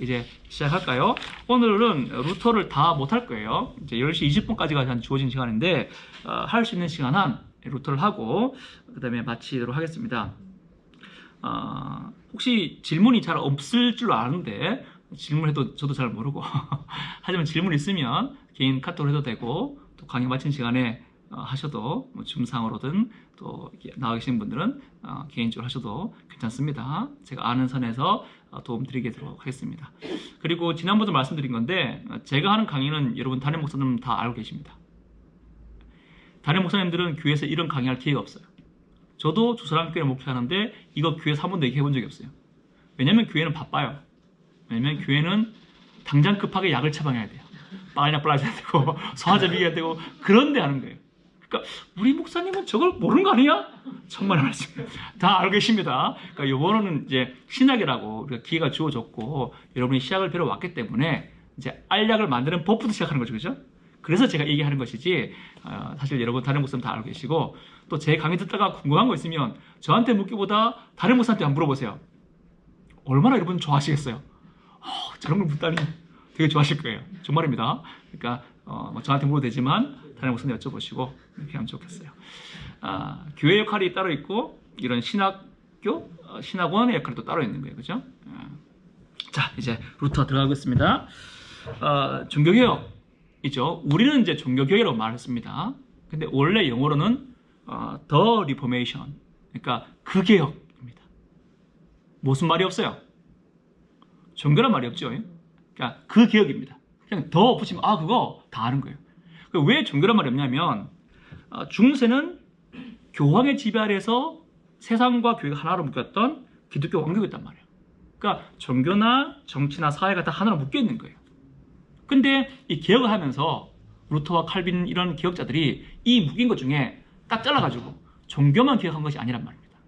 이제 시작할까요? 오늘은 루터를 다 못할 거예요. 이제 10시 20분까지가 한 주어진 시간인데 할 수 있는 시간 한 루터를 하고 그 다음에 마치도록 하겠습니다. 혹시 질문이 잘 없을 줄 아는데 질문해도 저도 잘 모르고 하지만 질문 있으면 개인 카톡을 해도 되고 또 강의 마친 시간에 하셔도 뭐 줌상으로든 또 나와 계신 분들은 개인적으로 하셔도 괜찮습니다. 제가 아는 선에서 도움 드리도록 하겠습니다. 그리고 지난번도 말씀드린 건데 제가 하는 강의는 여러분 담임 목사님 다 알고 계십니다. 담임 목사님들은 교회에서 이런 강의할 기회가 없어요. 저도 주사랑교회 목회하는데 이거 교회에서 한 번도 얘기해 본 적이 없어요. 왜냐면 교회는 바빠요. 왜냐면 교회는 당장 급하게 약을 처방해야 돼요. 빨리 빨아줘야 되고 소화제 비겨야 되고 그런데 하는 거예요. 그러니까 우리 목사님은 저걸 모르는 거 아니야? 정말 말씀 다 알고 계십니다. 그러니까 요번에는 이제 신학이라고 우리가 기회가 주어졌고 여러분이 신학을 배워 왔기 때문에 이제 알약을 만드는 법부터 시작하는 거죠, 그죠? 그래서 제가 얘기하는 것이지 사실 여러분 다른 목사님 다 알고 계시고 또 제 강의 듣다가 궁금한 거 있으면 저한테 묻기보다 다른 목사한테 한번 물어보세요. 얼마나 여러분 좋아하시겠어요? 저런 걸 묻다니 되게 좋아하실 거예요. 정말입니다. 그러니까 뭐 저한테 물어도 되지만 다른 목사님 여쭤보시고 이렇게 하면 좋겠어요. 교회 역할이 따로 있고 이런 신학교, 신학원의 역할이 또 따로 있는 거예요. 그죠? 자, 이제 루터 들어가겠습니다. 종교개혁이죠. 우리는 이제 종교개혁이라고 말했습니다. 근데 원래 영어로는 The Reformation, 그러니까 그 개혁입니다. 무슨 말이 없어요? 종교란 말이 없죠. 그러니까 그 개혁입니다. 그냥 더 붙이면 그거 다 아는 거예요. 왜 종교란 말이 없냐면 중세는 교황의 지배 아래에서 세상과 교회가 하나로 묶였던 기독교 왕국이었단 말이에요. 그러니까 종교나 정치나 사회가 다 하나로 묶여 있는 거예요. 근데 이 개혁을 하면서 루터와 칼빈 이런 개혁자들이 이 묶인 것 중에 딱 잘라가지고 종교만 개혁한 것이 아니란 말입니다.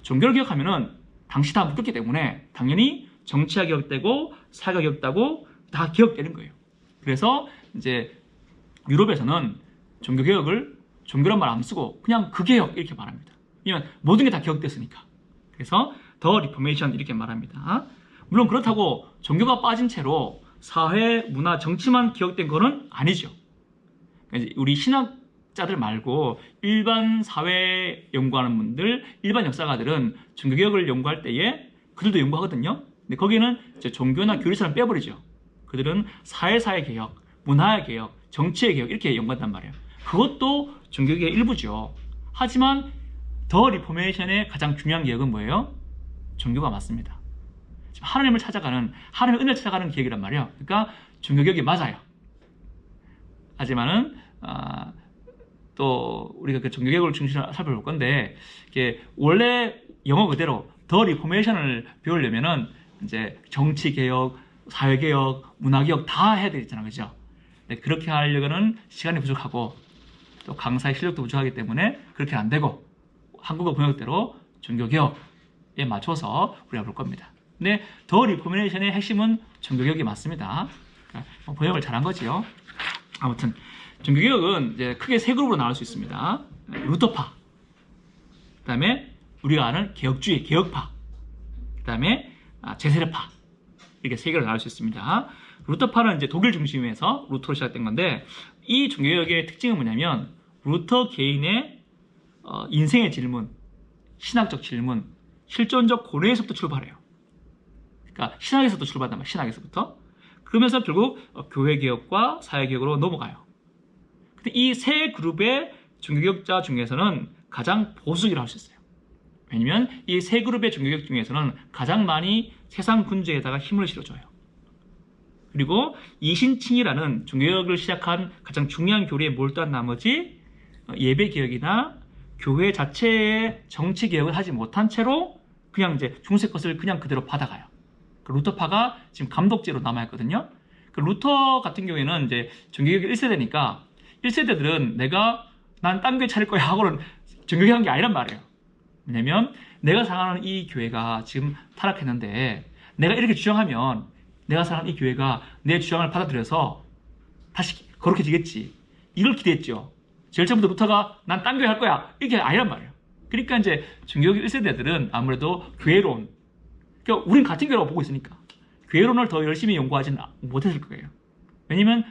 종교를 개혁하면은 당시 다 묶였기 때문에 당연히 정치가 개혁되고 사회가 개혁되고 다 개혁되는 거예요. 그래서 이제 유럽에서는 종교 개혁을 종교란 말 안 쓰고 그냥 그 개혁 이렇게 말합니다. 왜냐면 모든 게 다 개혁됐으니까. 그래서 더 리포메이션 이렇게 말합니다. 물론 그렇다고 종교가 빠진 채로 사회, 문화, 정치만 개혁된 거는 아니죠. 우리 신학자들 말고 일반 사회 연구하는 분들, 일반 역사가들은 종교 개혁을 연구할 때에 그들도 연구하거든요. 근데 거기는 이제 종교나 교리사는 빼버리죠. 그들은 사회 개혁, 문화의 개혁, 정치의 개혁 이렇게 연구한단 말이에요. 그것도 종교개혁의 일부죠. 하지만 더 리포메이션의 가장 중요한 개혁은 뭐예요? 종교가 맞습니다. 하나님을 찾아가는, 하나님의 은혜를 찾아가는 개혁이란 말이에요. 그러니까 종교개혁이 맞아요. 하지만은 또 우리가 그 종교개혁을 중심으로 살펴볼 건데 이게 원래 영어 그대로 더 리포메이션을 배우려면은 이제 정치개혁, 사회개혁, 문화개혁 다 해야 되잖아요. 그죠? 그렇게 하려고는 시간이 부족하고 또 강사의 실력도 부족하기 때문에 그렇게 안 되고 한국어 번역대로 종교개혁에 맞춰서 우리가 볼 겁니다. 근데 더 리포메이션의 핵심은 종교개혁이 맞습니다. 그러니까 번역을 잘한 거지요. 아무튼 종교개혁은 이제 크게 세 그룹으로 나눌 수 있습니다. 루터파, 그 다음에 우리가 아는 개혁주의, 개혁파, 그 다음에 제세례파 이렇게 세 개로 나눌 수 있습니다. 루터파는 이제 독일 중심에서 루터로 시작된 건데 이 종교개혁의 특징은 뭐냐면 루터 개인의 인생의 질문, 신학적 질문, 실존적 고뇌에서부터 출발해요. 그러니까 신학에서부터 출발한단 말이에요. 신학에서부터. 그러면서 결국 교회개혁과 사회개혁으로 넘어가요. 근데 이 세 그룹의 종교개혁자 중에서는 가장 보수적이라고 할 수 있어요. 왜냐면 이 세 그룹의 종교개혁 중에서는 가장 많이 세상 군주에다가 힘을 실어줘요. 그리고 이신칭이라는 종교개혁을 시작한 가장 중요한 교리에 몰두한 나머지 예배개혁이나 교회 자체의 정치개혁을 하지 못한 채로 그냥 이제 중세 것을 그냥 그대로 받아가요. 그 루터파가 지금 감독제로 남아있거든요. 그 루터 같은 경우에는 이제 종교개혁이 1세대니까 1세대들은 난 딴 교회 차릴 거야 하고는 종교개혁한 게 아니란 말이에요. 왜냐면 내가 사랑하는 이 교회가 지금 타락했는데 내가 이렇게 주장하면 내가 사랑하는 이 교회가 내 주장을 받아들여서 다시 거룩해지겠지. 이걸 기대했죠. 제일 처음부터 루터가 난 딴 교회 할 거야 이게 아니란 말이에요. 그러니까 이제 종교개혁 1세대들은 아무래도 교회론, 그러니까 우린 같은 교회라고 보고 있으니까 교회론을 더 열심히 연구하지는 못했을 거예요. 왜냐면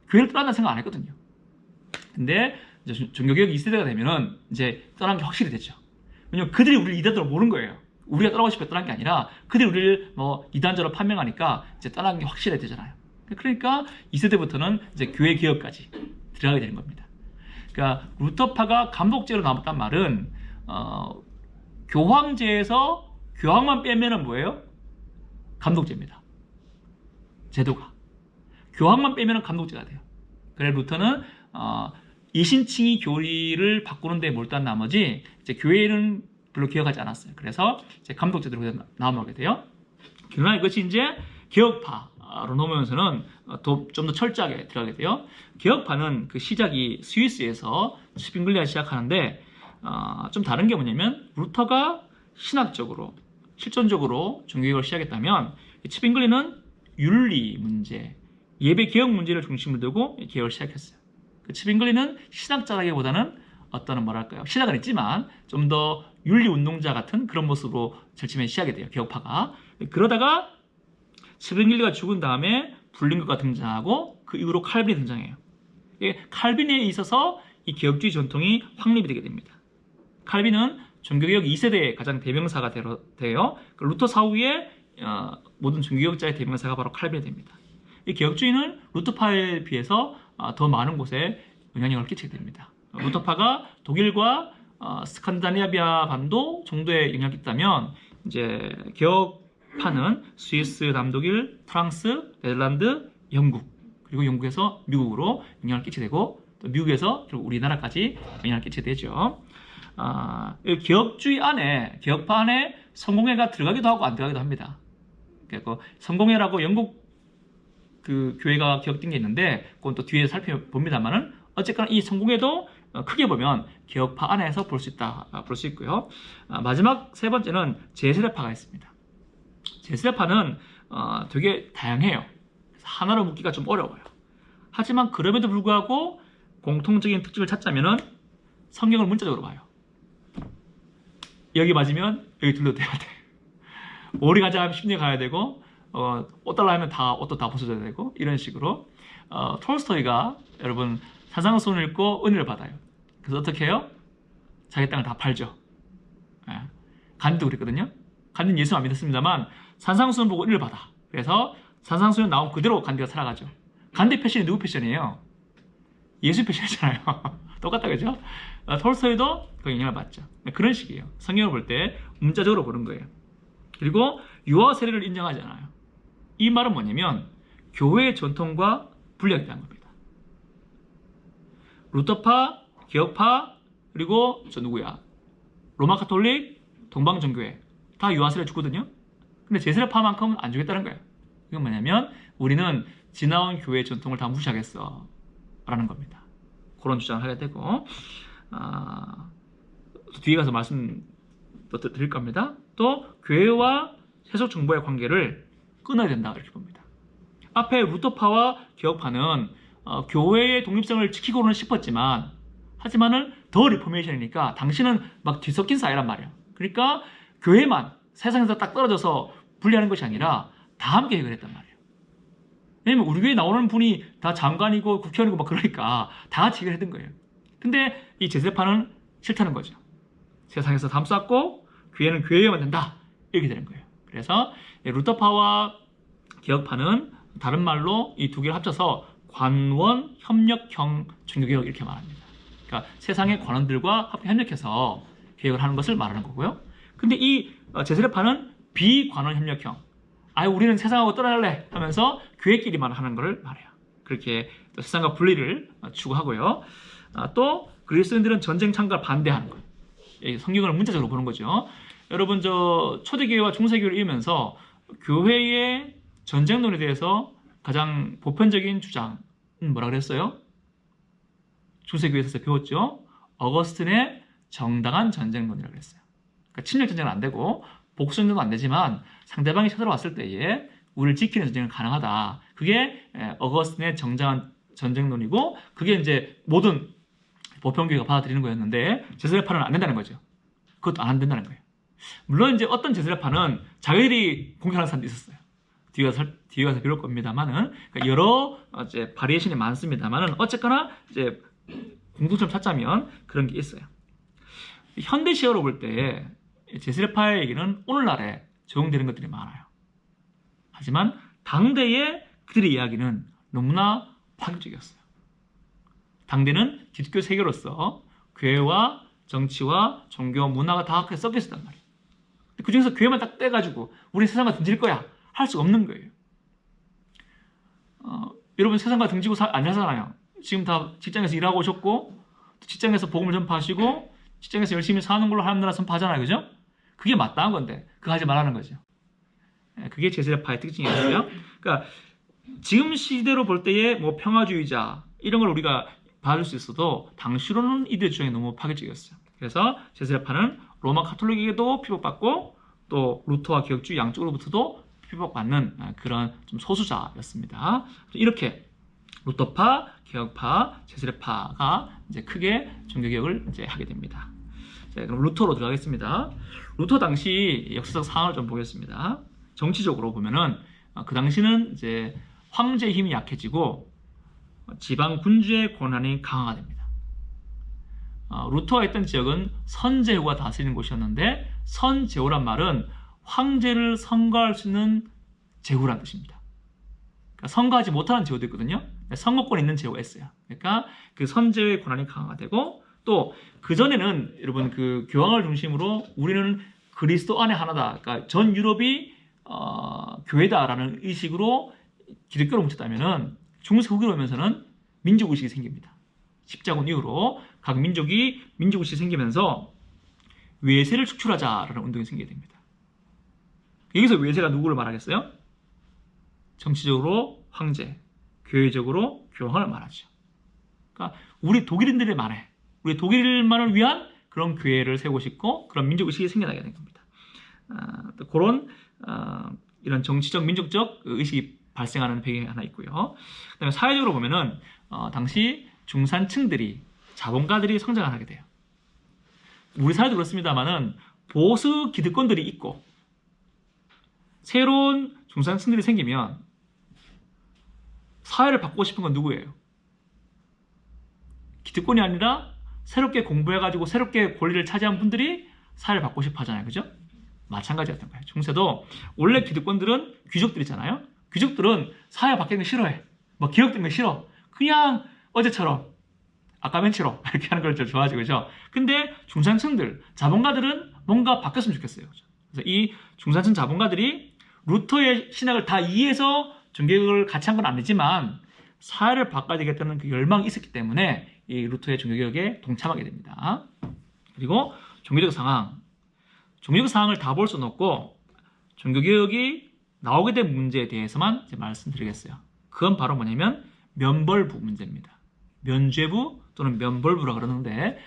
교회를 떠난다는 생각 안 했거든요. 근데 이제 종교개혁 2세대가 되면은 이제 떠난 게 확실히 됐죠. 왜냐면 그들이 우리를 이단으로 모른 거예요. 우리가 떠나고 싶어 떠난 게 아니라 그들이 우리를 뭐 이단자로 판명하니까 이제 떠난 게 확실히 되잖아요. 그러니까 2세대부터는 이제 교회 개혁까지 들어가게 되는 겁니다. 그러니까 루터파가 감독제로 나왔단 말은 교황제에서 교황만 빼면은 뭐예요? 감독제입니다. 제도가 교황만 빼면은 감독제가 돼요. 그래 루터는 이신칭의 교리를 바꾸는 데 몰두한 나머지 이제 교회는 별로 개혁하지 않았어요. 그래서 이제 감독제도로 나오게 돼요. 그러나 이것이 이제 개혁파로 넘어오면서는 좀 더 철저하게 들어가게 돼요. 개혁파는 그 시작이 스위스에서 츠빙글리아 시작하는데 좀 다른 게 뭐냐면 루터가 신학적으로 실존적으로 종교개혁을 시작했다면 츠빙글리는 윤리 문제, 예배 개혁 문제를 중심으로 두고 개혁을 시작했어요. 그 츠빙글리는 신학자라기보다는 어떤 뭐랄까요? 신학은 있지만 좀 더 윤리 운동자 같은 그런 모습으로 제일 처음에 시작이 돼요. 개혁파가. 그러다가 츠빙글리가 죽은 다음에 불링거가 등장하고 그 이후로 칼빈이 등장해요. 칼빈에 있어서 이 개혁주의 전통이 확립이 되게 됩니다. 칼빈은 종교개혁 2세대의 가장 대명사가 돼요. 루터 사후에 모든 종교개혁자의 대명사가 바로 칼빈이 됩니다. 이 개혁주의는 루터파에 비해서 더 많은 곳에 영향력을 끼치게 됩니다. 루터파가 독일과 스칸디나비아 반도 정도에 영향을 끼쳤다면 이제 개혁파는 스위스, 남독일, 프랑스, 네덜란드, 영국 그리고 영국에서 미국으로 영향을 끼치게 되고 또 미국에서 결국 우리나라까지 영향을 끼치게 되죠. 개혁주의 안에 개혁파 안에 성공회가 들어가기도 하고 안 들어가기도 합니다. 그러니까 성공회라고 영국 그 교회가 개혁된 게 있는데 그건 또 뒤에 살펴봅니다만은 어쨌거나 이 성공회도 크게 보면 개혁파 안에서 볼 수 있다 볼 수 있고요. 마지막 세 번째는 제세대파가 있습니다. 제세대파는 되게 다양해요. 하나로 묶기가 좀 어려워요. 하지만 그럼에도 불구하고 공통적인 특징을 찾자면은 성경을 문자적으로 봐요. 여기 맞으면 여기 둘러대야 돼. 오리 가자 하면 심리에 가야 되고 옷 달라 하면 옷도 다 벗어줘야 되고 이런 식으로 톨스토이가 여러분 산상수훈을 읽고 은혜를 받아요. 그래서 어떻게 해요? 자기 땅을 다 팔죠. 간디도 그랬거든요. 간디는 예수 안 믿었습니다만 산상수훈 보고 은혜를 받아. 그래서 산상수훈 나온 그대로 간디가 살아가죠. 간디 패션이 누구 패션이에요? 예수 패션이잖아요. 똑같다 그죠? 톨스토이도 그 영향을 받죠. 그런 식이에요. 성경을 볼 때 문자적으로 보는 거예요. 그리고 유아 세례를 인정하지 않아요. 이 말은 뭐냐면 교회의 전통과 분리하게 된 겁니다. 루터파, 개혁파, 그리고 저 누구야? 로마 카톨릭, 동방정교회 다 유아 세례 주거든요. 근데 제세례파만큼은 안 주겠다는 거예요. 이건 뭐냐면 우리는 지나온 교회의 전통을 다 무시하겠어 라는 겁니다. 그런 주장을 하게 되고 뒤에 가서 말씀 또 드릴 겁니다. 또 교회와 세속 정보의 관계를 끊어야 된다 이렇게 봅니다. 앞에 루터파와 개혁파는 교회의 독립성을 지키고는 싶었지만 하지만은 더 리포메이션이니까 당신은 막 뒤섞인 사회란 말이에요. 그러니까 교회만 세상에서 딱 떨어져서 분리하는 것이 아니라 다 함께 해결했단 말이에요. 왜냐면 우리 교회에 나오는 분이 다 장관이고 국회의원이고 막 그러니까 다 같이 해결했던 거예요. 근데 이 제세파는 싫다는 거죠. 세상에서 담쌓고 교회는 교회에만 된다 이렇게 되는 거예요. 그래서 루터파와 개혁파는 다른 말로 이 두 개를 합쳐서 관원 협력형 종교개혁 이렇게 말합니다. 그러니까 세상의 관원들과 함께 협력해서 개혁을 하는 것을 말하는 거고요. 근데 이 제세례파는 비관원 협력형, 우리는 세상하고 떠날래 하면서 교회끼리만 하는 것을 말해요. 그렇게 또 세상과 분리를 추구하고요. 또 그리스도인들은 전쟁 참가를 반대하는 것. 성경을 문자적으로 보는 거죠. 여러분 저 초대교회와 중세교회를 읽으면서 교회의 전쟁론에 대해서 가장 보편적인 주장은 뭐라 그랬어요? 중세교회에서 배웠죠. 어거스틴의 정당한 전쟁론이라고 그랬어요. 그러니까 침략 전쟁은 안 되고 복수전쟁도 안 되지만 상대방이 쳐들어왔을 때에 우리를 지키는 전쟁은 가능하다. 그게 어거스틴의 정당한 전쟁론이고 그게 이제 모든 보편교회가 받아들이는 거였는데 제세례파는 안 된다는 거죠. 그것도 안 된다는 거예요. 물론 이제 어떤 제세례파는 자기들이 공격하는 사람도 있었어요. 뒤에 가서 배울 겁니다만은 그러니까 여러 이제 바리에이션이 많습니다만은 어쨌거나 이제 공통점 찾자면 그런 게 있어요. 현대시어로 볼 때 제세례파의 얘기는 오늘날에 적용되는 것들이 많아요. 하지만 당대의 그들의 이야기는 너무나 파격적이었어요. 당대는 기독교 세계로서 교회와 정치와 종교, 문화가 다 섞여 있었단 말이에요. 그 중에서 교회만 딱 떼가지고 우리 세상과 등질 거야 할 수가 없는 거예요. 여러분 세상과 등지고 안 사잖아요. 지금 다 직장에서 일하고 오셨고 직장에서 복음을 전파하시고 직장에서 열심히 사는 걸로 하나님 나라 선포하잖아요. 그죠? 그게 마땅한 건데 그거 하지 말라는 거죠. 그게 제세례파의 특징이었어요. 그러니까 지금 시대로 볼 때의 뭐 평화주의자 이런 걸 우리가 봐줄 수 있어도 당시로는 이들의 주장이 너무 파격적이었어요. 그래서 제세례파는 로마 카톨릭에게도 피복받고 또 루터와 개혁주의 양쪽으로부터도 피복받는 그런 좀 소수자였습니다. 이렇게 루터파, 개혁파, 제세례파가 이제 크게 종교개혁을 이제 하게 됩니다. 자, 그럼 루터로 들어가겠습니다. 루터 당시 역사적 상황을 좀 보겠습니다. 정치적으로 보면은 그 당시는 이제 황제의 힘이 약해지고 지방 군주의 권한이 강화가 됩니다. 루터가 있던 지역은 선제후가 다스리는 곳이었는데 선제후란 말은 황제를 선거할 수 있는 제후란 뜻입니다. 그러니까 선거하지 못하는 제후도 있거든요. 선거권 있는 제후가 있어요. 그러니까 그 선제의 권한이 강화가 되고 또 그전에는 여러분 그 교황을 중심으로 우리는 그리스도 안에 하나다. 그러니까 전 유럽이 교회다라는 의식으로 기독교로 뭉쳤다면은 중세 후기로 오면서는 민족의식이 생깁니다. 십자군 이후로 각 민족이 민족의식이 생기면서 외세를 축출하자라는 운동이 생기게 됩니다. 여기서 외세가 누구를 말하겠어요? 정치적으로 황제, 교회적으로 교황을 말하죠. 그러니까 우리 독일인들의 만에 우리 독일만을 위한 그런 교회를 세우고 싶고 그런 민족의식이 생겨나게 된 겁니다. 또 그런 이런 정치적, 민족적 의식이 발생하는 배경이 하나 있고요. 그다음에 사회적으로 보면은 당시 중산층들이 자본가들이 성장을 하게 돼요. 우리 사회도 그렇습니다만은 보수 기득권들이 있고 새로운 중산층들이 생기면 사회를 바꾸고 싶은 건 누구예요? 기득권이 아니라 새롭게 공부해가지고 새롭게 권리를 차지한 분들이 사회를 바꾸고 싶어 하잖아요. 그죠? 마찬가지였던 거예요. 중세도 원래 기득권들은 귀족들이잖아요. 귀족들은 사회 바뀌는 거 싫어해. 뭐 개혁된 거 싫어. 그냥 어제처럼 아까맨치로 이렇게 하는 걸 좋아하죠. 그죠? 근데 중산층들, 자본가들은 뭔가 바뀌었으면 좋겠어요. 그죠? 그래서 이 중산층 자본가들이 루터의 신학을 다 이해해서 종교개혁을 같이 한 건 아니지만 사회를 바꿔야 되겠다는 그 열망이 있었기 때문에 이 루터의 종교개혁에 동참하게 됩니다. 그리고 종교적 상황을 다 볼 수는 없고 종교개혁이 나오게 된 문제에 대해서만 이제 말씀드리겠어요. 그건 바로 뭐냐면 면벌부 문제입니다. 면죄부 또는 면벌부라 그러는데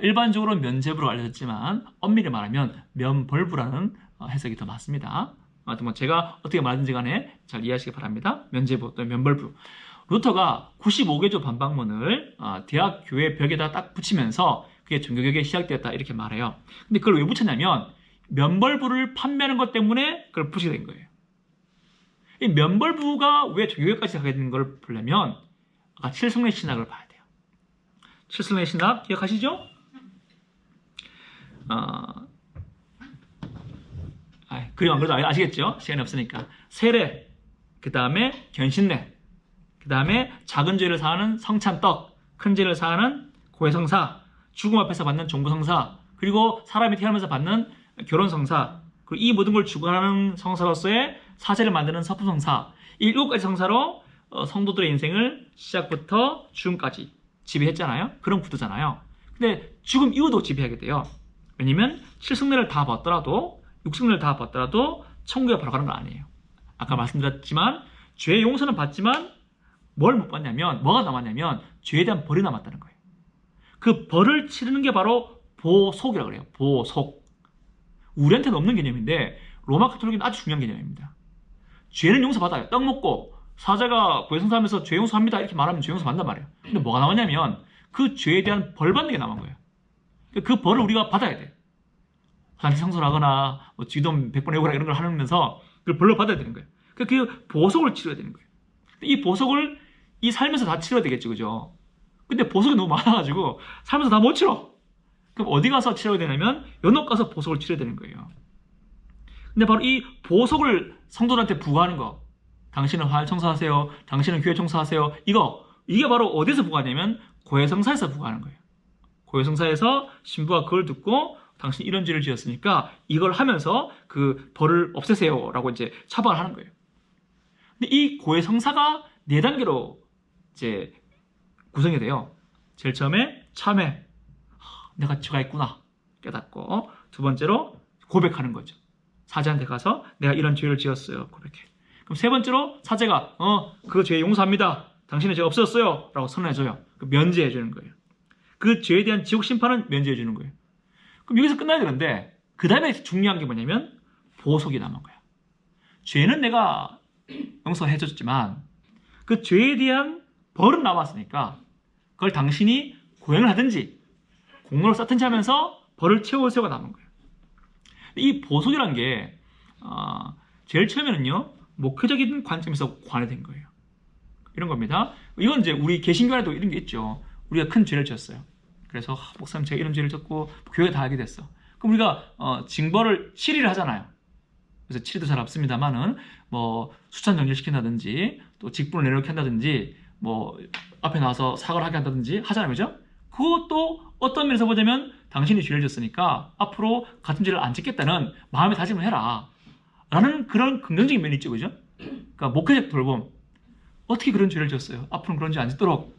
일반적으로 면죄부로 알려졌지만 엄밀히 말하면 면벌부라는 해석이 더 맞습니다. 아무튼 뭐 제가 어떻게 말하든지 간에 잘 이해하시기 바랍니다. 면죄부 또는 면벌부. 루터가 95개조 반박문을 대학 교회 벽에다 딱 붙이면서 그게 종교개혁이 시작되었다 이렇게 말해요. 근데 그걸 왜 붙였냐면 면벌부를 판매하는 것 때문에 그걸 붙이게 된 거예요. 이 면벌부가 왜 종교개혁까지 가게 된 걸 보려면 아까 칠성례 신학을 봐야 돼요. 칠성례 신학 기억하시죠? 그림 안 그래도 아시겠죠? 시간이 없으니까. 세례, 그 다음에 견신례, 그 다음에 작은 죄를 사하는 성찬떡, 큰 죄를 사하는 고해성사, 죽음 앞에서 받는 종부성사, 그리고 사람이 태어나면서 받는 결혼성사, 그리고 이 모든 걸 주관하는 성사로서의 사제를 만드는 서품성사, 이 7가지 성사로 성도들의 인생을 시작부터 죽음까지 지배했잖아요. 그런 구도잖아요. 근데 죽음 이후도 지배하게 돼요. 왜냐면 7승례를 다 받더라도 6승례를 다 받더라도 천국에 바로 가는 건 아니에요. 아까 말씀드렸지만 죄의 용서는 받지만 뭘 못 받냐면 뭐가 남았냐면 죄에 대한 벌이 남았다는 거예요. 그 벌을 치르는 게 바로 보속이라고 그래요. 보속. 우리한테는 없는 개념인데 로마 카톨릭은 아주 중요한 개념입니다. 죄는 용서받아요. 떡 먹고 사자가 고해성사하면서 죄 용서합니다 이렇게 말하면 죄 용서받는단 말이에요. 근데 뭐가 남았냐면 그 죄에 대한 벌 받는 게 남은 거예요. 그 벌을 우리가 받아야 돼. 화장실 청소를 하거나 뭐 쥐돈 100번 해오거나 이런 걸 하면서 그걸 벌로 받아야 되는 거예요. 그 보석을 치러야 되는 거예요. 이 보석을 이 살면서 다 치러야 되겠죠, 그죠? 근데 보석이 너무 많아가지고 살면서 다 못 치러. 그럼 어디 가서 치러야 되냐면 연옥 가서 보석을 치러야 되는 거예요. 근데 바로 이 보석을 성도들한테 부과하는 거, 당신은 화할 청소하세요, 당신은 교회 청소하세요, 이게 바로 어디서 부과하냐면 고해성사에서 부과하는 거예요. 고해성사에서 신부가 그걸 듣고 당신 이런 죄를 지었으니까 이걸 하면서 그 벌을 없애세요 라고 이제 처방을 하는 거예요. 근데 이 고해성사가 4단계로 이제 구성이 돼요. 제일 처음에 참회, 내가 죄가 있구나 깨닫고, 두 번째로 고백하는 거죠. 사제한테 가서 내가 이런 죄를 지었어요 고백해. 그럼 세 번째로 사제가 그 죄 용서합니다, 당신의 죄가 없어졌어요 라고 선언해줘요. 면제해 주는 거예요. 그 죄에 대한 지옥 심판은 면제해 주는 거예요. 그럼 여기서 끝나야 되는데 그 다음에 중요한 게 뭐냐면 보석이 남은 거야. 죄는 내가 용서해 줬지만 그 죄에 대한 벌은 남았으니까 그걸 당신이 고행을 하든지 공로를 쌓든지 하면서 벌을 채워세요가 남은 거예요. 이 보석이란 게 제일 처음에는요 목회적인 관점에서 관여된 거예요. 이런 겁니다. 이건 이제 우리 개신교 안에도 이런 게 있죠. 우리가 큰 죄를 지었어요. 그래서 목사님 제가 이런 죄를 졌고 교회가 다 알게 됐어. 그럼 우리가 징벌을 7일을 하잖아요. 그래서 7일도 잘 없습니다만은 뭐 수찬 정지시킨다든지 또 직분을 내려놓게 한다든지 뭐 앞에 나와서 사과를 하게 한다든지 하잖아요, 그죠? 그것도 어떤 면에서 보자면 당신이 죄를 졌으니까 앞으로 같은 죄를 안 짓겠다는 마음의 다짐을 해라 라는 그런 긍정적인 면이 있죠, 그죠? 그러니까 목회적 돌봄, 어떻게 그런 죄를 졌어요? 앞으로는 그런 죄 안 짓도록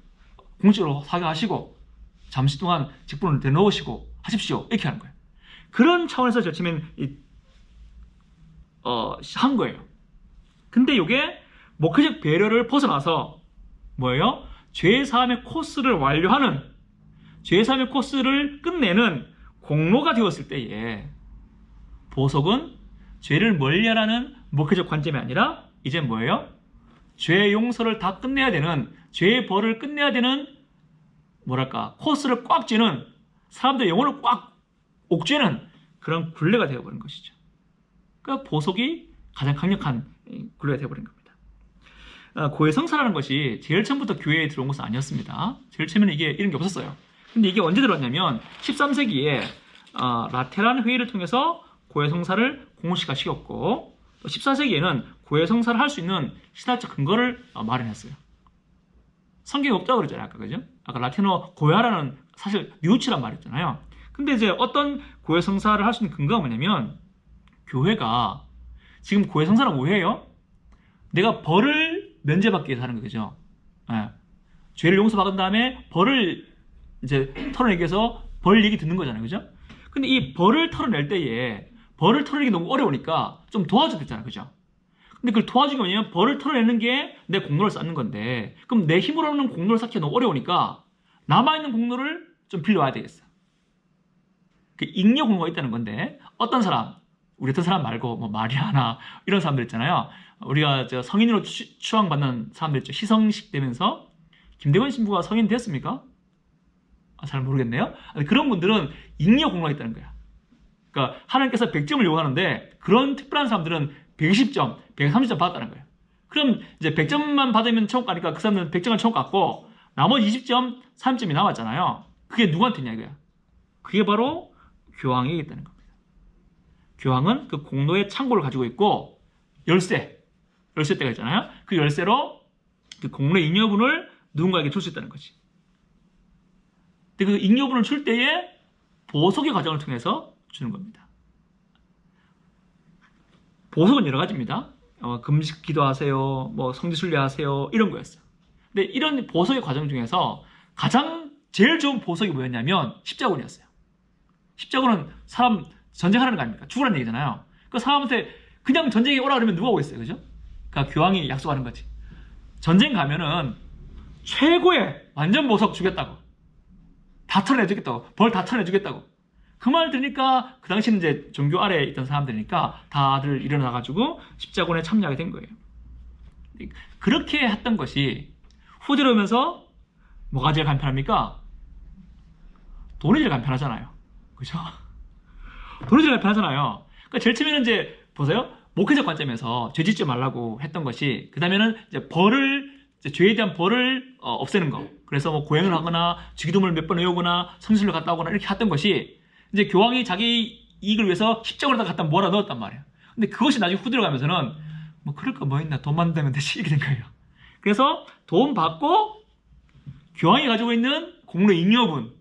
공식적으로 사과하시고 잠시 동안 직분을 내놓으시고 하십시오, 이렇게 하는 거예요. 그런 차원에서 절치면 한 거예요. 근데 이게 목회적 배려를 벗어나서 뭐예요? 죄사함의 코스를 완료하는, 죄사함의 코스를 끝내는 공로가 되었을 때에 보석은 죄를 멀리하라는 목회적 관점이 아니라 이제 뭐예요? 죄 용서를 다 끝내야 되는, 죄의 벌을 끝내야 되는 뭐랄까 코스를 꽉 쥐는, 사람들의 영혼을 꽉 옥죄는 그런 굴레가 되어버린 것이죠. 그러니까 보석이 가장 강력한 굴레가 되어버린 겁니다. 고해성사라는 것이 제일 처음부터 교회에 들어온 것은 아니었습니다. 제일 처음에는 이게 이런 게 없었어요. 근데 이게 언제 들어왔냐면 13세기에 라테란 회의를 통해서 고해성사를 공식화시켰고, 14세기에는 고해성사를 할 수 있는 신학적 근거를 마련했어요. 성경이 없다고 그랬잖아요, 아까, 그죠? 아까 라틴어 고야라는 사실 뉴치란 말이었잖아요. 근데 이제 어떤 고해성사를 할 수 있는 근거가 뭐냐면, 교회가 지금 고해성사는 뭐예요? 내가 벌을 면제받기 위해서 하는 거죠. 네. 죄를 용서받은 다음에 벌을 이제 털어내기 위해서 벌 얘기 듣는 거잖아요, 그죠? 근데 이 벌을 털어낼 때에 벌을 털어내기 너무 어려우니까 좀 도와줘야 되잖아요, 그죠? 근데 그걸 도와주기 뭐냐면 벌을 털어내는 게 내 공로를 쌓는 건데, 그럼 내 힘으로 하는 공로를 쌓기가 너무 어려우니까 남아있는 공로를 좀 빌려와야 되겠어. 그 잉여 공로가 있다는 건데, 어떤 사람, 우리 같은 사람 말고 뭐 마리아나 이런 사람들 있잖아요. 우리가 성인으로 추앙받는 사람들 있죠. 시성식 되면서 김대건 신부가 성인 됐습니까? 잘 모르겠네요. 그런 분들은 잉여 공로가 있다는 거야. 그러니까 하나님께서 100점을 요구하는데 그런 특별한 사람들은 120점, 130점 받았다는 거예요. 그럼 이제 100점만 받으면 천국 가니까 그 사람들은 100점을 천국 갔고 나머지 20점, 30점이 남았잖아요. 그게 누구한테 있냐 이거야. 그게 바로 교황에게 있다는 겁니다. 교황은 그 공로의 창고를 가지고 있고 열쇠대가 있잖아요. 그 열쇠로 그 공로의 잉여분을 누군가에게 줄 수 있다는 거지. 근데 그 잉여분을 줄 때에 보석의 과정을 통해서 주는 겁니다. 보석은 여러 가지입니다. 금식 기도하세요, 뭐 성지순례 하세요, 이런 거였어요. 근데 이런 보석의 과정 중에서 가장 제일 좋은 보석이 뭐였냐면 십자군이었어요. 십자군은 사람 전쟁하라는 거 아닙니까? 죽으라는 얘기잖아요. 그 사람한테 그냥 전쟁에 오라 그러면 누가 오겠어요, 그죠? 그러니까 교황이 약속하는 거지. 전쟁 가면은 최고의 완전 보석 주겠다고, 다 털어내주겠다고, 벌 다 털어내주겠다고. 그 말 들으니까 그 당시는 이제 종교 아래에 있던 사람들이니까 다들 일어나가지고 십자군에 참여하게 된 거예요. 그렇게 했던 것이 후대로 오면서 뭐가 제일 간편합니까? 돈이 제일 간편하잖아요, 그죠? 돈이 제일 간편하잖아요. 그러니까 제일 처음에는 이제 보세요. 목회적 관점에서 죄 짓지 말라고 했던 것이, 그 다음에는 이제 죄에 대한 벌을 없애는 거. 그래서 뭐 고행을 하거나 주기도문을 몇 번 외우거나 성실을 갔다 오거나 이렇게 했던 것이, 이제 교황이 자기 이익을 위해서 십자가를 갖다 몰아 넣었단 말이에요. 근데 그것이 나중에 후대로 가면서는 뭐 그럴 거 뭐 있나, 돈만 되면 되지, 이렇게 된 거예요. 그래서 돈 받고 교황이 가지고 있는 공로 잉여분,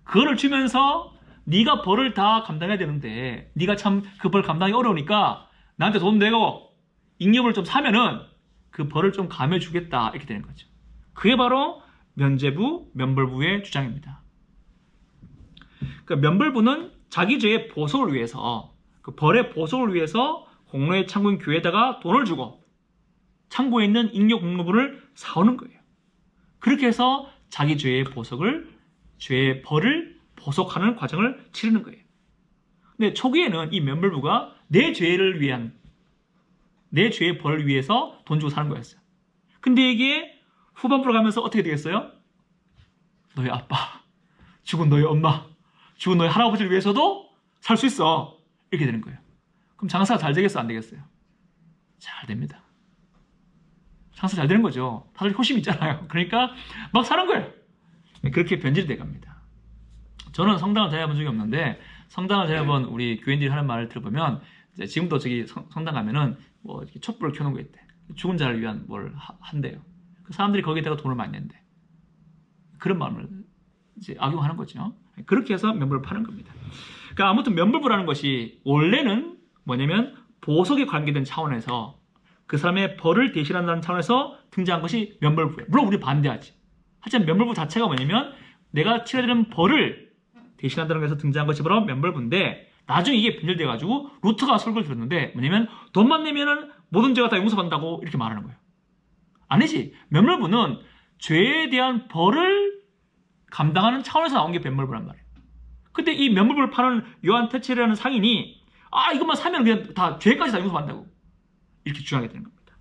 그거를 주면서 네가 벌을 다 감당해야 되는데 네가 참 그 벌 감당하기 어려우니까 나한테 돈 내고 잉여분을 좀 사면은 그 벌을 좀 감해주겠다, 이렇게 되는 거죠. 그게 바로 면죄부, 면벌부의 주장입니다. 그 면벌부는 자기 죄의 보석을 위해서, 그 벌의 보석을 위해서 공로의 창고인 교회에다가 돈을 주고 창고에 있는 잉여 공로분을 사오는 거예요. 그렇게 해서 자기 죄의 죄의 벌을 보석하는 과정을 치르는 거예요. 근데 초기에는 이 면벌부가 내 죄의 벌을 위해서 돈 주고 사는 거였어요. 근데 이게 후반부로 가면서 어떻게 되겠어요? 너희 아빠, 죽은 너희 엄마, 죽은 너희 할아버지를 위해서도 살 수 있어, 이렇게 되는 거예요. 그럼 장사가 잘 되겠어, 안 되겠어요? 잘 됩니다. 장사 잘 되는 거죠. 다들 효심이 있잖아요. 그러니까 막 사는 거예요. 그렇게 변질돼 갑니다. 저는 성당을 다녀본 적이 없는데, 성당을 다녀본 우리 교인들이 하는 말을 들어보면, 이제 지금도 저기 성당 가면은 뭐 이렇게 촛불을 켜놓은 거 있대. 죽은 자를 위한 뭘 한대요. 그 사람들이 거기에다가 돈을 많이 낸대. 그런 마음을 이제 악용하는 거죠. 그렇게 해서 면벌을 파는 겁니다. 그러니까 아무튼 면벌부라는 것이 원래는 뭐냐면 보석에 관계된 차원에서 그 사람의 벌을 대신한다는 차원에서 등장한 것이 면벌부예요. 물론 우리 반대하지. 하지만 면벌부 자체가 뭐냐면 내가 치러야 되는 벌을 대신한다는 것에서 등장한 것이 바로 면벌부인데, 나중에 이게 변질돼가지고 루터가 설교를 들었는데 뭐냐면 돈만 내면은 모든 죄가 다 용서받는다고 이렇게 말하는 거예요. 아니지. 면벌부는 죄에 대한 벌을 감당하는 차원에서 나온 게 면벌부란 말이에요. 근데 이 면벌부를 파는 요한 테첼이라는 상인이 이것만 사면 그냥 다 죄까지 다 용서받는다고 이렇게 주장하게 되는 겁니다.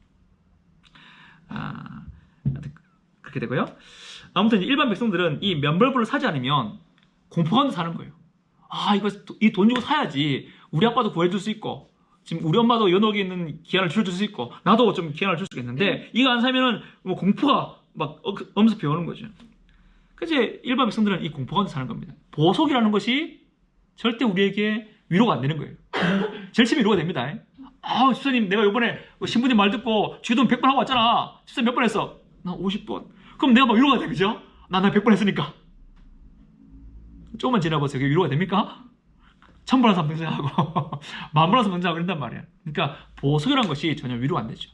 그렇게 되고요. 아무튼 일반 백성들은 이 면벌부를 사지 않으면 공포 가운데 사는 거예요. 이 돈 주고 사야지 우리 아빠도 구해줄 수 있고, 지금 우리 엄마도 연옥에 있는 기한을 줄여줄 수 있고, 나도 좀 기한을 줄 수 있겠는데 이거 안 사면은 뭐 공포가 막 엄습해 오는 거죠. 그래서 일반 백성들은 이 공포 가운데 사는 겁니다. 보석이라는 것이 절대 우리에게 위로가 안 되는 거예요. 절대 위로가 됩니다. 집사님, 내가 이번에 신부님 말 듣고 주돈 100번 하고 왔잖아. 집사님 몇 번 했어? 나 50번. 그럼 내가 막 위로가 돼, 그죠? 나 100번 했으니까. 조금만 지나보세요. 그게 위로가 됩니까? 1000번 한 사람 등장하고 10,000번 한 사람 등장하고 이런단 말이야. 그러니까 보석이라는 것이 전혀 위로가 안 되죠.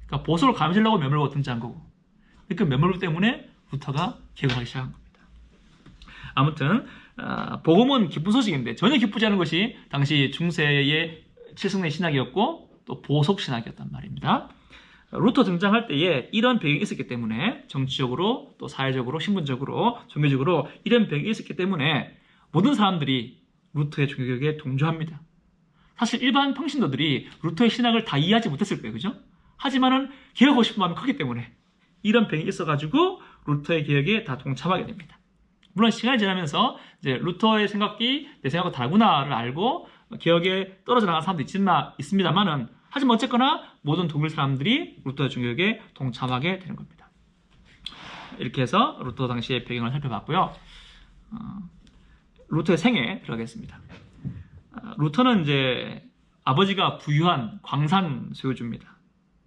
그러니까 보석을 감시려고 면벌부가 등장한 거고, 그러니까 면벌부 때문에 루터가 개혁하기 시작한 겁니다. 아무튼 복음은 기쁜 소식인데 전혀 기쁘지 않은 것이 당시 중세의 칠성내 신학이었고 또 보석 신학이었단 말입니다. 루터 등장할 때에 이런 배경이 있었기 때문에, 정치적으로 또 사회적으로 신분적으로 종교적으로 이런 배경이 있었기 때문에 모든 사람들이 루터의 종교개혁에 동조합니다. 사실 일반 평신도들이 루터의 신학을 다 이해하지 못했을 거예요, 그죠? 하지만은 개혁하고 싶은 마음이 크기 때문에 이런 배경이 있어가지고 루터의 개혁에 다 동참하게 됩니다. 물론 시간이 지나면서 이제 루터의 생각이 내 생각과 다르구나를 알고 개혁에 떨어져 나간 사람도 있습니다만은, 하지만 어쨌거나 모든 독일 사람들이 루터의 종교개혁에 동참하게 되는 겁니다. 이렇게 해서 루터 당시의 배경을 살펴봤고요. 루터의 생애 들어가겠습니다. 루터는 이제 아버지가 부유한 광산 소유주입니다.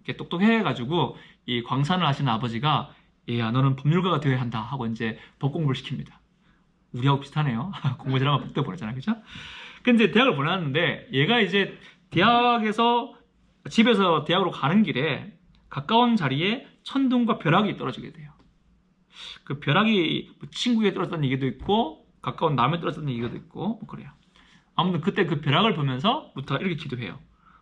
이렇게 똑똑해가지고 이 광산을 하시는 아버지가, 얘야 너는 법률가가 되어야 한다 하고 이제 법 공부를 시킵니다. 우리하고 비슷하네요. 공부 잘하면 법대 보냈잖아요, 그죠? 근데 이제 대학을 보냈는데 얘가 이제 집에서 대학으로 가는 길에 가까운 자리에 천둥과 벼락이 떨어지게 돼요. 그 벼락이 친구에게 떨어졌다는 얘기도 있고 가까운 남에 떨어졌다는 얘기도 있고 뭐 그래요. 아무튼 그때 그 벼락을 보면서 루터가 이렇게 기도해요.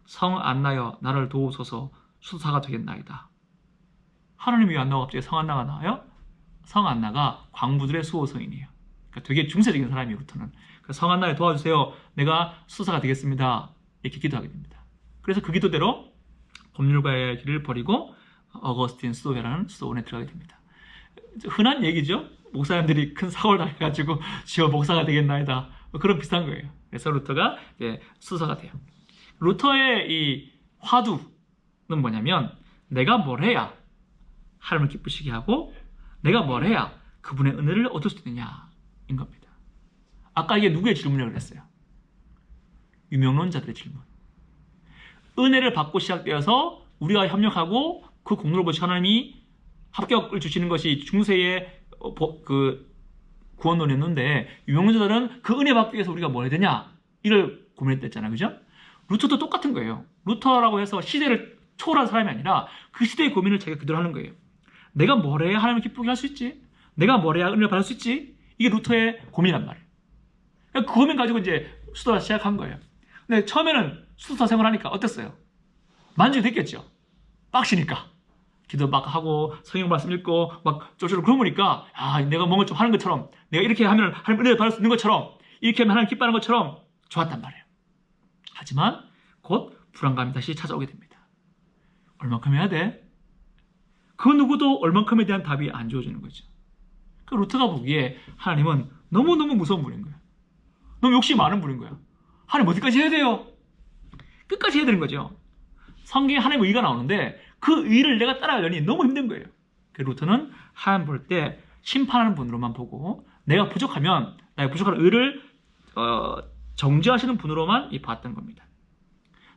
성 안나여 나를 도우소서, 수사가 되겠나이다. 하나님이 왜 안 나와 갑자기 성 안나가 나와요? 성 안나가 광부들의 수호성이에요. 그러니까 되게 중세적인 사람이에요, 루터는. 성 안나에 도와주세요. 내가 수사가 되겠습니다. 이렇게 기도하게 됩니다. 그래서 그 기도대로 법률가의 길을 버리고 어거스틴 수도회라는 수도원에 들어가게 됩니다. 흔한 얘기죠. 목사님들이 큰 사고를 당해가지고 지어 목사가 되겠나이다. 그런 비슷한 거예요. 그래서 루터가 이제 수사가 돼요. 루터의 이 화두는 뭐냐면 내가 뭘 해야 하나님을 기쁘시게 하고 내가 뭘 해야 그분의 은혜를 얻을 수 있느냐인 겁니다. 아까 이게 누구의 질문이라고 그랬어요? 유명론자들의 질문. 은혜를 받고 시작되어서 우리가 협력하고 그 공로를 보시 하나님이 합격을 주시는 것이 중세의 그 구원론이었는데 유명론자들은 그 은혜 받기 위해서 우리가 뭐 해야 되냐 이를 고민했댔잖아요. 그죠? 루터도 똑같은 거예요. 루터라고 해서 시대를 초월한 사람이 아니라 그 시대의 고민을 자기가 그대로 하는 거예요. 내가 뭘 해야 하나님을 기쁘게 할 수 있지? 내가 뭘 해야 은혜를 받을 수 있지? 이게 루터의 고민이란 말이에요. 그 고민 가지고 이제 수도사 시작한 거예요. 근데 처음에는 수도사 생활하니까 어땠어요? 만족이 됐겠죠? 빡시니까. 기도 막 하고 성경 말씀 읽고 막 쫄쫄 굶으니까 내가 뭔가 좀 하는 것처럼 내가 이렇게 하면 하나님 은혜를 받을 수 있는 것처럼 이렇게 하면 하나님 기뻐하는 것처럼 좋았단 말이에요. 하지만 곧 불안감이 다시 찾아오게 됩니다. 얼만큼 해야 돼? 그 누구도 얼만큼에 대한 답이 안 주어지는 거죠. 그 루터가 보기에 하나님은 너무너무 무서운 분인 거예요. 너무 욕심이 많은 분인 거예요. 하나님 어디까지 해야 돼요? 끝까지 해야 되는 거죠. 성경에 하나님의 의가 나오는데 그 의를 내가 따라가려니 너무 힘든 거예요. 그 루터는 하나님 볼 때 심판하는 분으로만 보고 내가 부족하면 나의 부족한 의를 정죄하시는 분으로만 봤던 겁니다.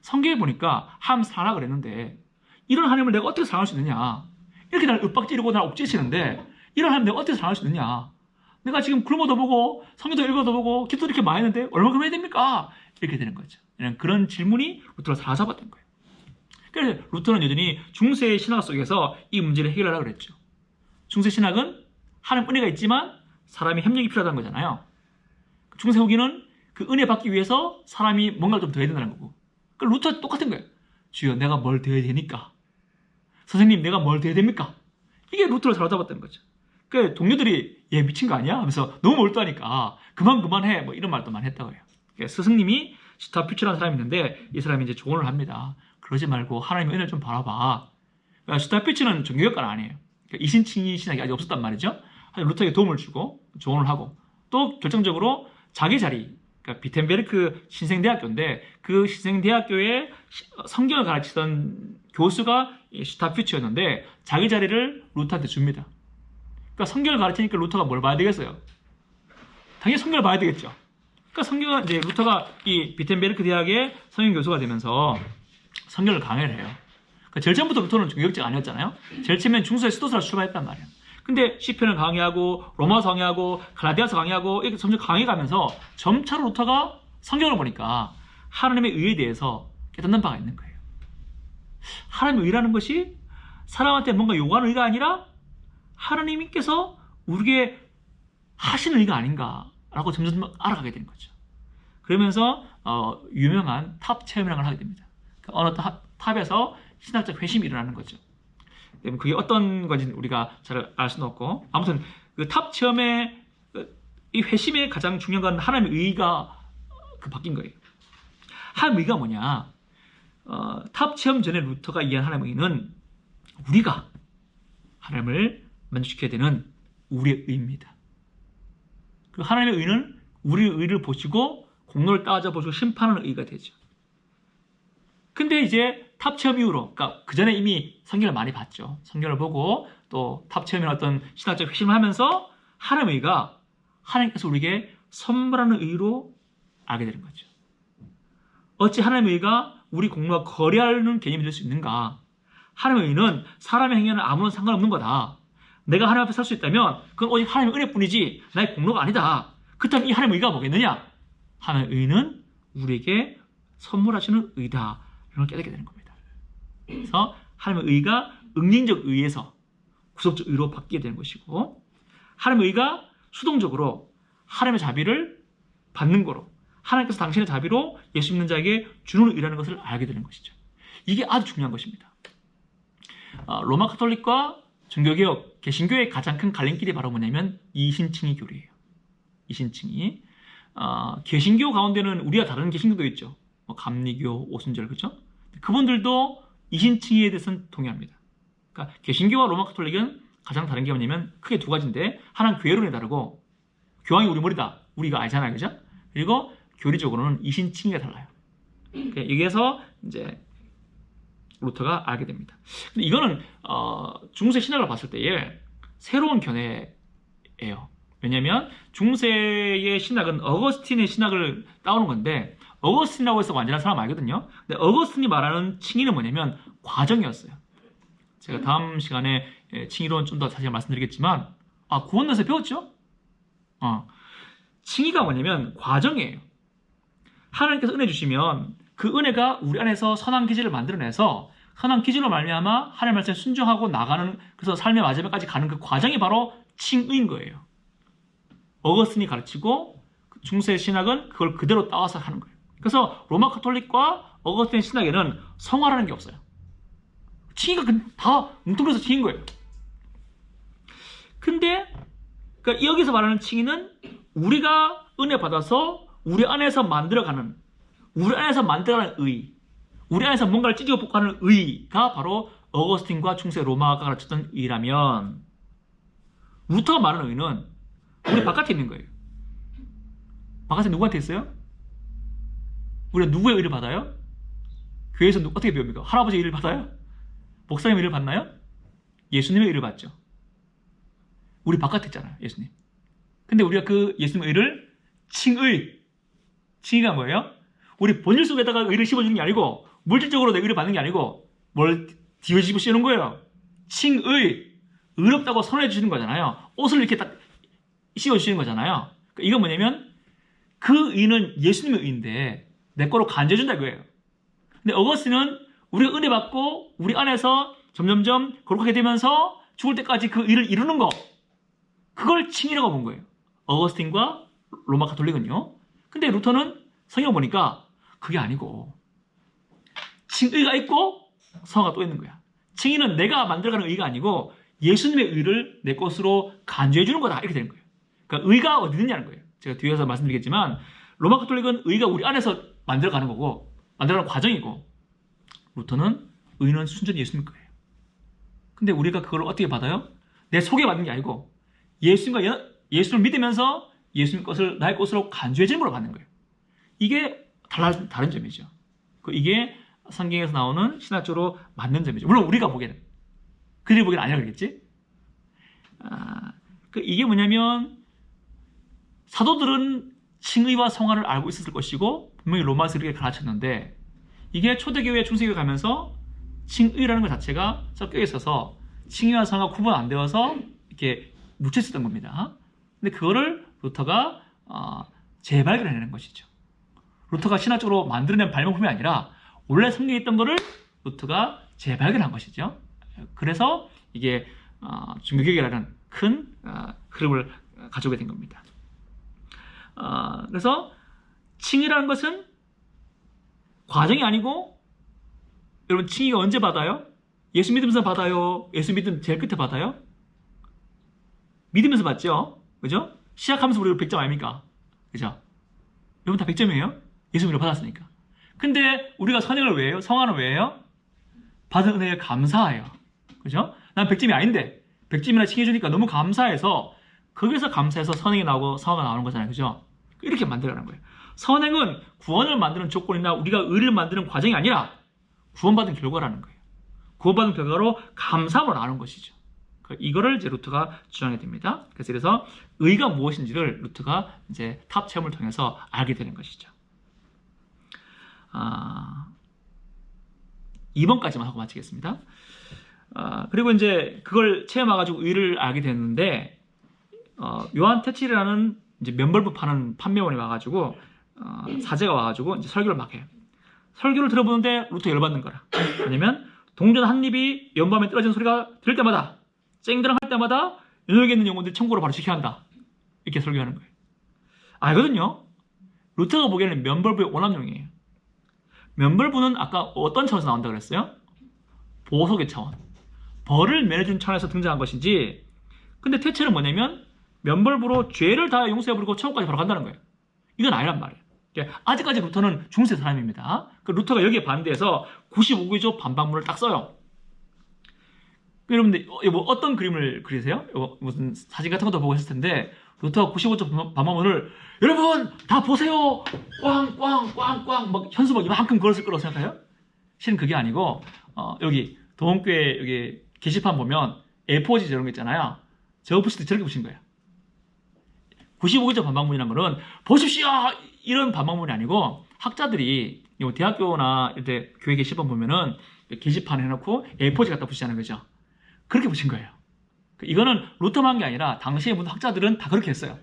성경에 보니까 하나님 사랑하라 그랬는데 이런 하나님을 내가 어떻게 사랑할 수 있느냐? 이렇게 나를 윽박지르고 나를 옥죄시는데 이런 하나님 내가 어떻게 사랑할 수 있느냐? 내가 지금 굶어도 보고 성경도 읽어도 보고 기도도 이렇게 많이 했는데 얼마큼 해야 됩니까? 이렇게 되는 거죠. 그런 질문이 루터를 사로잡았던 거예요. 그래서 루터는 여전히 중세의 신학 속에서 이 문제를 해결하려고 그랬죠. 중세 신학은 하나님 은혜가 있지만 사람이 협력이 필요하다는 거잖아요. 중세 후기는 그 은혜 받기 위해서 사람이 뭔가를 좀 더 해야 된다는 거고. 그러니까 루터도 똑같은 거예요. 주여 내가 뭘 더 해야 되니까? 선생님 내가 뭘 더 해야 됩니까? 이게 루터를 사로잡았던 거죠. 그 동료들이 얘 미친 거 아니야? 하면서 너무 몰두하니까 그만해 뭐 이런 말도 많이 했다고 해요. 그러니까 스승님이 슈타피츠라는 사람이 있는데 이 사람이 이제 조언을 합니다. 그러지 말고 하나님의 은혜를 좀 바라봐. 그러니까 슈타피츠는 종교학과는 아니에요. 그러니까 이신칭의 신학이 아직 없었단 말이죠. 루터에게 도움을 주고 조언을 하고 또 결정적으로 자기 자리, 그러니까 비텐베르크 신생대학교인데 그 신생대학교에 성경을 가르치던 교수가 슈타피츠였는데 자기 자리를 루터한테 줍니다. 그러니까 성경을 가르치니까 루터가 뭘 봐야 되겠어요? 당연히 성경을 봐야 되겠죠. 그러니까 성경은 이제 루터가 이 비텐베르크 대학의 성경 교수가 되면서 성경을 강해를 해요. 그러니까 제일 처음부터 루터는 종교학자가 아니었잖아요. 제일 처음엔 중세의 수도사로 출발했단 말이에요. 근데 시편을 강의하고 로마서 강의하고 갈라디아서 강의하고 이렇게 점점 강해가면서 점차로 루터가 성경을 보니까 하나님의 의에 대해서 깨닫는 바가 있는 거예요. 하나님의 의라는 것이 사람한테 뭔가 요구하는 의가 아니라 하나님께서 우리에게 하시는 의가 아닌가라고 점점 알아가게 되는 거죠. 그러면서 유명한 탑 체험이라는 걸 하게 됩니다. 어느 탑에서 신학적 회심이 일어나는 거죠. 그게 어떤 건지는 우리가 잘 알 수는 없고 아무튼 그 탑 체험의 이 회심의 가장 중요한 건 하나님의 의가 바뀐 거예요. 하나님의 의가 뭐냐? 탑 체험 전에 루터가 이해한 하나님의 의는 우리가 하나님을 만족시켜야 되는 우리의 의입니다. 그 하나님의 의는 우리의 의를 보시고 공로를 따져보시고 심판하는 의가 되죠. 근데 이제 탑 체험 이후로, 그러니까 그 전에 이미 성경을 많이 봤죠. 성경을 보고 또 탑 체험이나 어떤 신학적 회심을 하면서 하나님의 의가 하나님께서 우리에게 선물하는 의로 알게 되는 거죠. 어찌 하나님의 의가 우리 공로와 거래하는 개념이 될 수 있는가? 하나님의 의는 사람의 행위와는 아무런 상관없는 거다. 내가 하나님 앞에 살 수 있다면 그건 오직 하나님의 은혜뿐이지 나의 공로가 아니다. 그렇다면 이 하나님의 의가 뭐겠느냐? 하나님의 의는 우리에게 선물하시는 의다. 이런 걸 깨닫게 되는 겁니다. 그래서 하나님의 의가 응징적 의에서 구속적 의로 바뀌게 되는 것이고 하나님의 의가 수동적으로 하나님의 자비를 받는 거로 하나님께서 당신의 자비로 예수 믿는 자에게 주는 의라는 것을 알게 되는 것이죠. 이게 아주 중요한 것입니다. 로마 카톨릭과 종교개혁, 개신교의 가장 큰 갈림길이 바로 뭐냐면 이신칭의 교리예요. 이신칭의. 개신교 가운데는 우리가 다른 개신교도 있죠. 감리교, 오순절, 그렇죠? 그분들도 이신칭의에 대해서는 동의합니다. 그러니까 개신교와 로마 카톨릭은 가장 다른 게 뭐냐면 크게 두 가지인데 하나는 교회론이 다르고 교황이 우리 머리다. 우리가 알잖아요. 그죠? 그리고 교리적으로는 이신칭의가 달라요. 여기에서 이제 루터가 알게 됩니다. 근데 이거는 중세 신학을 봤을 때에 새로운 견해예요. 왜냐면 중세의 신학은 어거스틴의 신학을 따오는 건데 어거스틴이라고 해서 완전한 사람 알거든요. 근데 어거스틴이 말하는 칭의는 뭐냐면 과정이었어요. 제가 다음 시간에 칭의론 좀 더 자세히 말씀드리겠지만 구원론에서 배웠죠? 칭의가 뭐냐면 과정이에요. 하나님께서 은혜 주시면 그 은혜가 우리 안에서 선한 기질을 만들어내서 선한 기질로 말미암아 하나님 말씀에 순종하고 나가는, 그래서 삶의 마지막까지 가는 그 과정이 바로 칭의인 거예요. 어거스틴이 가르치고 중세 신학은 그걸 그대로 따와서 하는 거예요. 그래서 로마 카톨릭과 어거스틴 신학에는 성화라는 게 없어요. 칭의가 다 뭉뚱그려서 칭의인 거예요. 근데 그러니까 여기서 말하는 칭의는 우리가 은혜 받아서 우리 안에서 만들어가는 의, 우리 안에서 뭔가를 찢어 볶아가는 의가 바로 어거스틴과 중세 로마가 가르쳤던 의라면, 루터가 말하는 의는 우리 바깥에 있는 거예요. 바깥에 누구한테 있어요? 우리가 누구의 의를 받아요? 교회에서 어떻게 배웁니까? 할아버지의 의를 받아요? 목사님의 의를 받나요? 예수님의 의를 받죠. 우리 바깥에 있잖아요, 예수님. 근데 우리가 그 예수님의 의를 칭의가 뭐예요? 우리 본질 속에다가 의를 씹어주는 게 아니고, 물질적으로 내 의를 받는 게 아니고, 뭘 뒤집어 씌우는 거예요? 칭의, 의롭다고 선언해 주시는 거잖아요. 옷을 이렇게 딱 씌워주시는 거잖아요. 이건 뭐냐면 그 의는 예수님의 의인데 내 거로 간주해준다 이거예요. 근데 어거스틴은 우리가 은혜 받고 우리 안에서 점점점 거룩하게 되면서 죽을 때까지 그 의를 이루는 거, 그걸 칭의라고 본 거예요. 어거스틴과 로마 가톨릭은요. 근데 루터는 성경 보니까 그게 아니고 칭의가 있고 성화가 또 있는 거야. 칭의는 내가 만들어가는 의가 아니고 예수님의 의를 내 것으로 간주해 주는 거다, 이렇게 되는 거예요. 그러니까 의가 어디 있느냐는 거예요. 제가 뒤에서 말씀드리겠지만 로마 가톨릭은 의가 우리 안에서 만들어가는 거고, 만들어가는 과정이고, 루터는 의는 순전히 예수님 거예요. 근데 우리가 그걸 어떻게 받아요? 내 속에 받는 게 아니고 예수를 믿으면서 예수님 것을 나의 것으로 간주해 주는 걸로 받는 거예요. 이게 다른 점이죠. 이게 성경에서 나오는 신학적으로 맞는 점이죠. 물론 우리가 보기에는, 그들이 보기에는 아니라 그러겠지. 이게 뭐냐면 사도들은 칭의와 성화를 알고 있었을 것이고 분명히 로마에서 그렇게 가르쳤는데, 이게 초대교회 중세교회 가면서 칭의라는 것 자체가 섞여 있어서 칭의와 성화가 구분 안 되어서 이렇게 묻혀 있었던 겁니다. 근데 그거를 루터가 재발견해낸 것이죠. 루터가 신학적으로 만들어낸 발명품이 아니라 원래 성경에 있던 거를 루터가 재발견한 것이죠. 그래서 이게 종교개혁이라는 큰 흐름을 가져오게 된 겁니다. 그래서 칭의라는 것은 과정이 아니고, 여러분 칭의가 언제 받아요? 예수 믿으면서 받아요? 예수 믿음 제일 끝에 받아요? 믿으면서 받죠? 그죠? 시작하면서 우리가 100점 아닙니까? 그죠? 여러분 다 100점이에요? 예수 믿음을 받았으니까. 근데 우리가 선행을 왜 해요? 성화는 왜 해요? 받은 은혜에 감사해요. 그죠? 난 100점이 아닌데 100점이나 칭해주니까 너무 감사해서, 거기서 감사해서 선행이 나오고 성화가 나오는 거잖아요. 그죠? 이렇게 만들어가는 거예요. 선행은 구원을 만드는 조건이나 우리가 의를 만드는 과정이 아니라 구원받은 결과라는 거예요. 구원받은 결과로 감사함으로 나오는 것이죠. 이거를 이제 루터가 주장하게 됩니다. 그래서 의가 무엇인지를 루터가 이제 탑 체험을 통해서 알게 되는 것이죠. 2번까지만 하고 마치겠습니다. 그리고 이제 그걸 체험해가지고 의를 알게 됐는데, 요한 테칠이라는 이제 면벌부 파는 판매원이 와가지고 사제가 와가지고 이제 설교를 막 해요. 설교를 들어보는데 루터 열받는 거라. 왜냐면 동전 한 입이 연밤에 떨어지는 소리가 들을 때마다, 쨍그랑 할 때마다 연옥에 있는 영혼들 천국으로 바로 지켜야 한다, 이렇게 설교하는 거예요. 알거든요. 루터가 보기에는 면벌부의 오남용이에요. 면벌부는 아까 어떤 차원에서 나온다고 그랬어요? 보석의 차원, 벌을 면해준 차원에서 등장한 것이지. 근데 태첼은 뭐냐면 면벌부로 죄를 다 용서해버리고 천국까지 바로 간다는 거예요. 이건 아니란 말이에요. 아직까지 루터는 중세 사람입니다. 루터가 여기에 반대해서 95개조 반박문을 딱 써요. 여러분들 뭐 어떤 그림을 그리세요? 무슨 사진 같은 것도 보고 있을 텐데 루터가 95조 반망문을 여러분 다 보세요 꽝꽝꽝꽝 막 현수 막 이만큼 걸었을 거라고 생각해요? 실은 그게 아니고 여기 도원교회 여기 게시판 보면 A4지 저런 거 있잖아요. 저거 붙일 때 저렇게 붙인 거예요. 95조 반망문이라는 거는 보십시오 이런 반망문이 아니고 학자들이 대학교나 이때 교회 게시판 보면은 게시판 해놓고 A4지 갖다 붙이자는 거죠. 그렇게 붙인 거예요. 이거는 루터만 한 게 아니라 당시의 모든 학자들은 다 그렇게 했어요.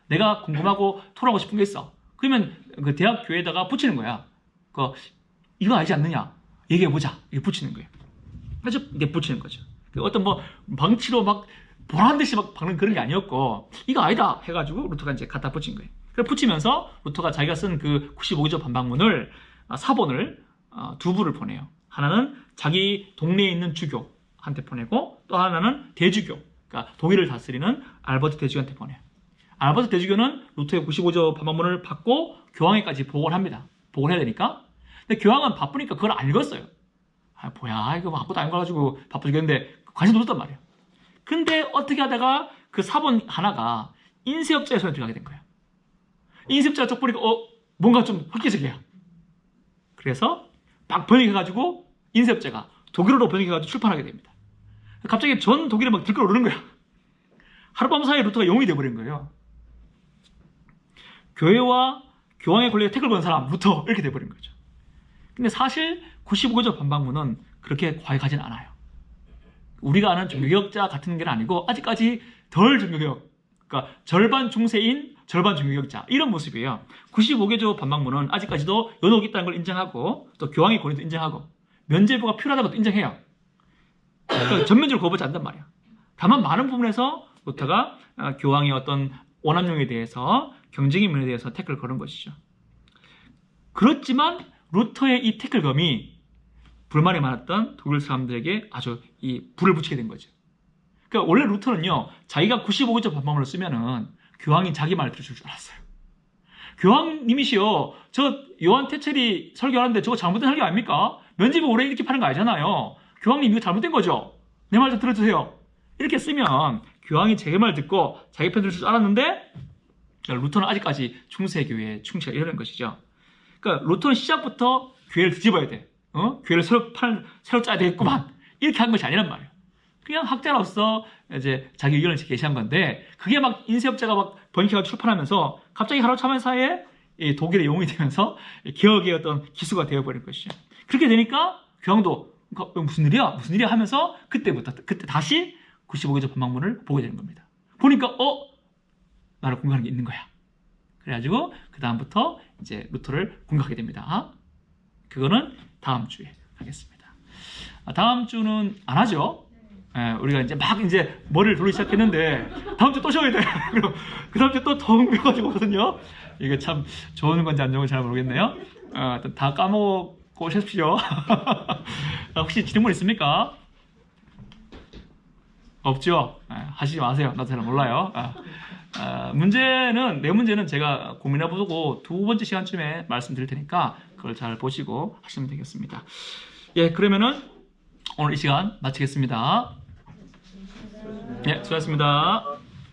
내가 궁금하고 토론하고 싶은 게 있어. 그러면 그 대학 교회에다가 붙이는 거야. 이거 알지 않느냐? 얘기해보자. 이렇게 붙이는 거예요. 그래서 이게 붙이는 거죠. 어떤 뭐 방치로 막 보란 듯이 막 박는 그런 게 아니었고 이거 아니다 해가지고 루터가 이제 갖다 붙인 거예요. 그래서 붙이면서 루터가 자기가 쓴 그 95조 반박문을 사본을 두 부를 보내요. 하나는 자기 동네에 있는 주교한테 보내고 또 하나는 대주교, 그러니까 독일을 다스리는 알버트 대주교한테 보내요. 알버트 대주교는 루터의 95조 반박문을 받고 교황에까지 보고를 합니다. 보고를 해야 되니까. 근데 교황은 바쁘니까 그걸 안 읽었어요. 뭐야 이거 아무것도 안 읽어가지고 바빠 죽겠는데 관심도 없었단 말이에요. 근데 어떻게 하다가 그 사본 하나가 인쇄업자의 손에 들어가게 된 거예요. 인쇄업자가 쪽 보니까 뭔가 좀 획기적이야. 그래서 막 번역해가지고 인쇄업자가 독일어로 번역해가지고 출판하게 됩니다. 갑자기 전 독일에 막 들끓어 오르는 거야. 하룻밤 사이에 루터가 영웅이 돼버린 거예요. 교회와 교황의 권리에 태클 거는 사람 루터 이렇게 돼버린 거죠. 근데 사실 95조 반박문은 그렇게 과격하진 않아요. 우리가 아는 종교개혁자 같은 게 아니고 아직까지 덜 종교개혁, 그러니까 절반 중세인 절반 종교개혁자 이런 모습이에요. 95조 반박문은 아직까지도 연옥이 있다는 걸 인정하고 또 교황의 권위도 인정하고 면죄부가 필요하다는 것도 인정해요. 그러니까 전면적으로 거부하지 않단 말이에요. 다만 많은 부분에서 루터가 교황의 어떤 원함용에 대해서 경쟁의 면에 대해서 태클을 거는 것이죠. 그렇지만 루터의 이 태클검이 불만이 많았던 독일 사람들에게 아주 이 불을 붙이게 된 거죠. 그러니까 원래 루터는요, 자기가 95조 반박문을 쓰면은 교황이 자기 말을 들을 줄 알았어요. 교황님이시여, 저 요한 테첼이 설교하는데 저거 잘못된 설교 아닙니까? 면죄부 오래 이렇게 파는 거 아니잖아요. 교황님 이거 잘못된 거죠? 내 말 좀 들어주세요. 이렇게 쓰면 교황이 제 말 듣고 자기 편 들을 줄 알았는데 루터는 아직까지 중세교회의 충치가 이러는 것이죠. 그러니까 루터는 시작부터 교회를 뒤집어야 돼. 교회를 새로 짜야 되겠구만. 이렇게 한 것이 아니란 말이에요. 그냥 학자로서 이제 자기 의견을 제시한 건데 그게 막 인쇄업자가 막 번역해가지고 출판하면서 갑자기 하루아침 사이에 독일의 영웅이 되면서 개혁의 어떤 기수가 되어버린 것이죠. 그렇게 되니까 교황도 무슨 일이야 하면서 그때 다시 95조 반박문을 보게 되는 겁니다. 보니까 나를 공격하는 게 있는 거야. 그래가지고 그 다음부터 이제 루터를 공격하게 됩니다. 그거는 다음 주에 하겠습니다. 다음 주는 안 하죠. 우리가 이제 막 이제 머리를 돌리기 시작했는데 다음 주 또 쉬어야 돼. 그리고 그 다음 주에 또 덩 배가지고 오거든요. 이게 참 좋은 건지 안 좋은 건지 잘 모르겠네요. 다 까먹고 오십시오. 혹시 질문 있습니까? 없죠? 하시지 마세요. 나도 잘 몰라요. 내 문제는 제가 고민해보고 두 번째 시간쯤에 말씀드릴 테니까 그걸 잘 보시고 하시면 되겠습니다. 예, 그러면은 오늘 이 시간 마치겠습니다. 예, 수고하셨습니다.